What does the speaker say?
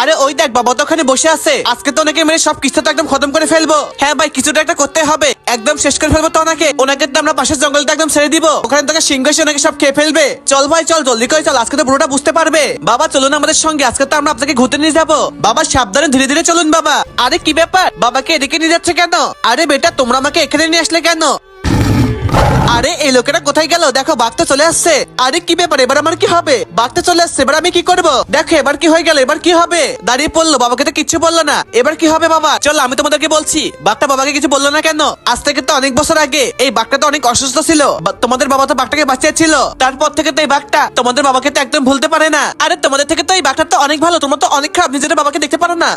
আরে ওই দেখ বাবা তো ওখানে বসে আছে, আজকে তো ওনাকে মেরে সব কিছু তো একদম খতম করে ফেলবো। হ্যাঁ ভাই কিছুটা একটা করতে হবে, একদম শেষ করে ফেলবো তো ওনাকে। ওনাকে তো আমরা পাশের জঙ্গলটা একদম ছেড়ে দিব, ওখানে তোকে সিংহ এসে ওনাকে সব খেয়ে ফেলবে। চল ভাই চল জলদি করে চল, আজকে তো পুরোটা বুঝতে পারবে। বাবা চলুন আমাদের সঙ্গে, আজকে তো আমরা আপনাকে ঘুরতে নিয়ে যাবো। বাবা সাবধানে ধীরে ধীরে চলুন বাবা। আরে কি ব্যাপার, বাবাকে এদিকে নিয়ে যাচ্ছে কেন? আরে বেটা তোমরা আমাকে এখানে নিয়ে আসলে কেন? আরে এই লোকেরা কোথায় গেল? দেখো বাঘ তো চলে আসছে। আরে কি ব্যাপার, এবার আমার কি হবে? বাঘ তো চলে আসছে, এবার আমি কি করব? দেখো এবার কি হয়ে গেল, এবার কি হবে? দাঁড়িয়ে পড়লো, বাবাকে তো কিচ্ছু বললো না। এবার কি হবে বাবা? চলো আমি তোমাদেরকে বলছি, বাঘটা বাবাকে কিছু বললো না কেন? আজ থেকে তো অনেক বছর আগে এই বাঘটা তো অনেক অসুস্থ ছিল, তোমাদের বাবা তো বাঘটাকে বাঁচিয়েছিল। তারপর থেকে তো এই বাঘটা তোমাদের বাবাকে তো একদম ভুলতে পারে না। আরে তোমাদের থেকে তো এই বাঘটা তো অনেক ভালো, তোমরা তো অনেক খারাপ, নিজেদের বাবাকে দেখতে পারো না।